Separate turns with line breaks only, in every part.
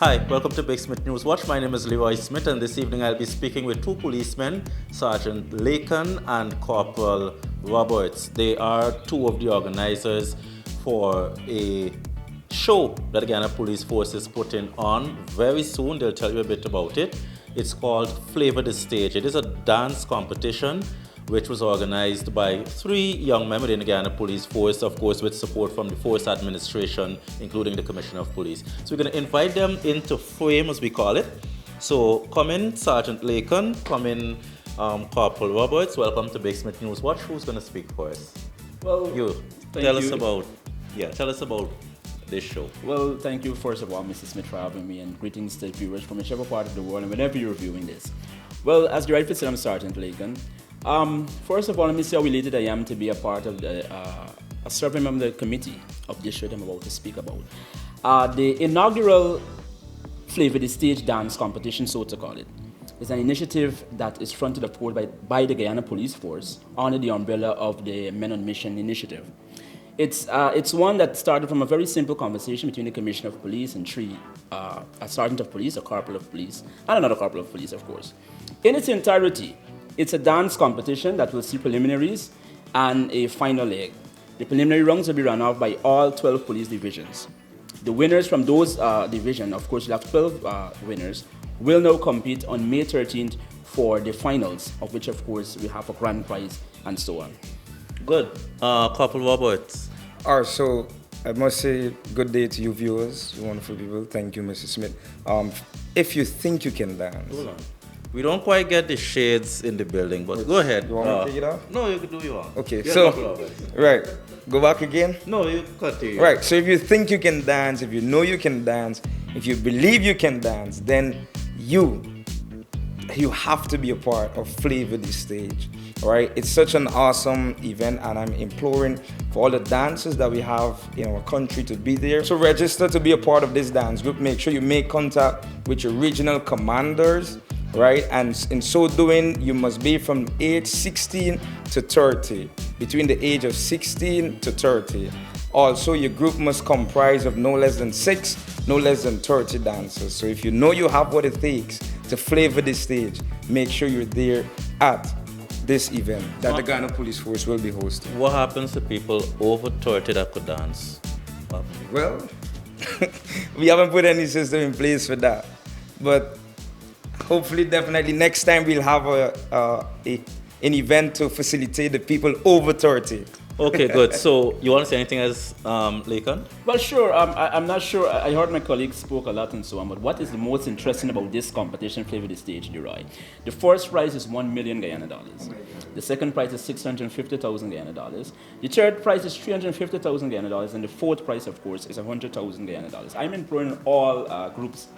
Hi, welcome to Big Smith News Watch. My name is Leroy Smith, and this evening I'll be speaking with two policemen, Sergeant Laken and Corporal Roberts. They are two of the organizers for a show that the Guyana Police Force is putting on very soon. They'll tell you a bit about it. It's called Flava De Stage. It is a dance competition which was organized by three young men within the Guyana Police Force, of course with support from the Force Administration, including the Commissioner of Police. So we're going to invite them into frame, as we call it. So come in, Sergeant Laken, come in, Corporal Roberts. Welcome to Big Smith News Watch. Who's going to speak for us?
Well,
you. Tell us about this show.
Well, thank you, first of all, Mr. Smith, for having me, and greetings to viewers from whichever part of the world and whenever you're viewing this. Well, as the rightful said, I'm Sergeant Laken. First of all, let me say how elated I am to be a part of a serving member of the committee of this show that I'm about to speak about. The inaugural Flava De Stage dance competition, so to call it, is an initiative that is fronted forward by the Guyana Police Force under the umbrella of the Men on Mission initiative. It's one that started from a very simple conversation between the Commissioner of Police and a Sergeant of Police, a Corporal of Police, and another Corporal of Police, of course. In its entirety, it's a dance competition that will see preliminaries and a final leg. The preliminary rounds will be run off by all 12 police divisions. The winners from those divisions, of course, you'll have 12 winners, will now compete on May 13th for the finals, of which, of course, we have a grand prize and so on.
Good. Corporal Roberts.
All right, so I must say good day to you viewers, you wonderful people. Thank you, Mr. Smith. If you think you can dance.
Hold on. We don't quite get the shades in the building, but go ahead.
You want me to take it off?
No, you can do your own.
Okay,
You're
so, right, go back again.
No, you continue.
Right, so if you think you can dance, if you know you can dance, if you believe you can dance, then you have to be a part of Flava De Stage. All right, it's such an awesome event, and I'm imploring for all the dancers that we have in our country to be there. So register to be a part of this dance group. Make sure you make contact with your regional commanders, right? And in so doing, you must be from age 16 to 30, between the age of 16 to 30. Also, your group must comprise of no less than 6, no less than 30 dancers. So if you know you have what it takes to Flava De Stage, make sure you're there at this event that the Guyana Police Force will be hosting.
What happens to people over 30 that could dance?
Well, we haven't put any system in place for that, but hopefully, definitely next time we'll have an event to facilitate the people over 30.
Okay, good. So you want to say anything else, Laken?
Well, sure. I'm not sure. I heard my colleagues spoke a lot and so on, but what is the most interesting about this competition, Flava De Stage, Leroy? The first prize is $1 million Guyana dollars. The second prize is $650,000 Guyana dollars. The third prize is $350,000 Guyana dollars, and the fourth prize, of course, is $100,000 Guyana dollars. I'm imploring all groups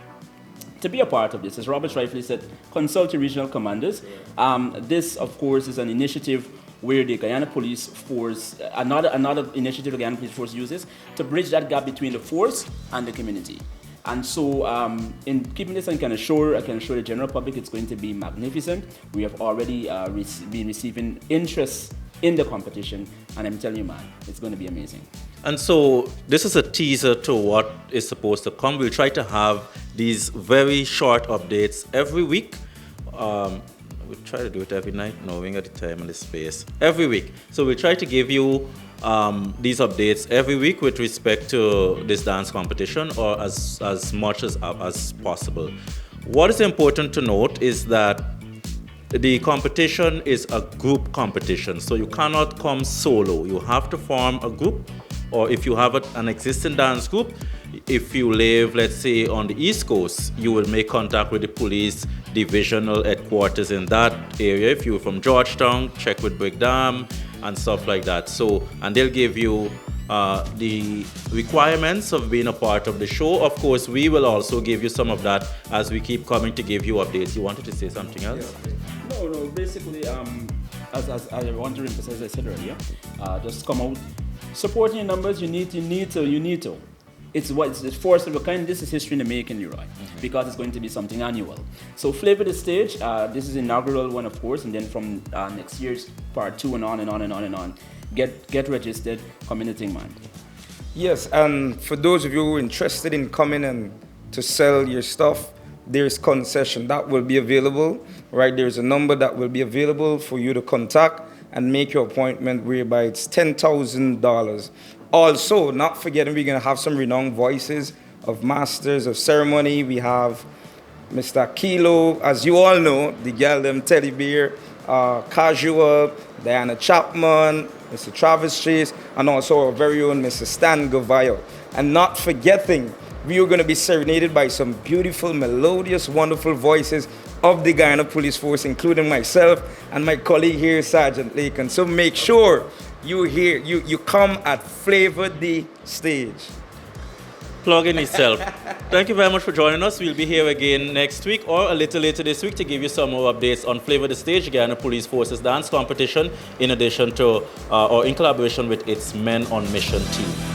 to be a part of this. As Robert rightfully said, consult your regional commanders. This, of course, is an initiative where the Guyana Police Force, another initiative the Guyana Police Force uses to bridge that gap between the force and the community. And so, in keeping this, I can assure the general public it's going to be magnificent. We have already been receiving interest in the competition, and I'm telling you, man, it's going to be amazing.
And so this is a teaser to what is supposed to come. We'll try to have these very short updates every week. We'll try to do it every night, knowing at the time and the space. Every week. So we'll try to give you these updates every week with respect to this dance competition, or as much as possible. What is important to note is that the competition is a group competition, so you cannot come solo. You have to form a group, or if you have an existing dance group, if you live, let's say, on the East Coast, you will make contact with the police divisional headquarters in that area. If you're from Georgetown, check with Brigham and stuff like that. So, and they'll give you the requirements of being a part of the show. Of course, we will also give you some of that as we keep coming to give you updates. You wanted to say something else?
No. Basically, as I want to emphasize, as I said earlier, just come out, supporting your numbers. You need to. It's the force of a kind. This is history in the making, Leroy, because it's going to be something annual. So Flava De Stage, this is inaugural one, of course, and then from next year's part 2 and on and on and on and on. Get registered, come in the thing, man.
Yes, and for those of you who are interested in coming and to sell your stuff, there's Concession that will be available, right? There's a number that will be available for you to contact and make your appointment, whereby it's $10,000. Also, not forgetting, we're going to have some renowned voices of masters of ceremony. We have Mr. Kilo, as you all know, the girl them Teddy Bear, Casual, Diana Chapman, Mr. Travis Chase, and also our very own Mr. Stan Gavayo. And not forgetting, we are going to be serenaded by some beautiful, melodious, wonderful voices of the Guyana Police Force, including myself and my colleague here, Sergeant Lakin. So make sure you come at Flava De Stage.
Plugging itself. Thank you very much for joining us. We'll be here again next week or a little later this week to give you some more updates on Flava De Stage, Guyana Police Force's dance competition, in addition to or in collaboration with its Men on Mission team.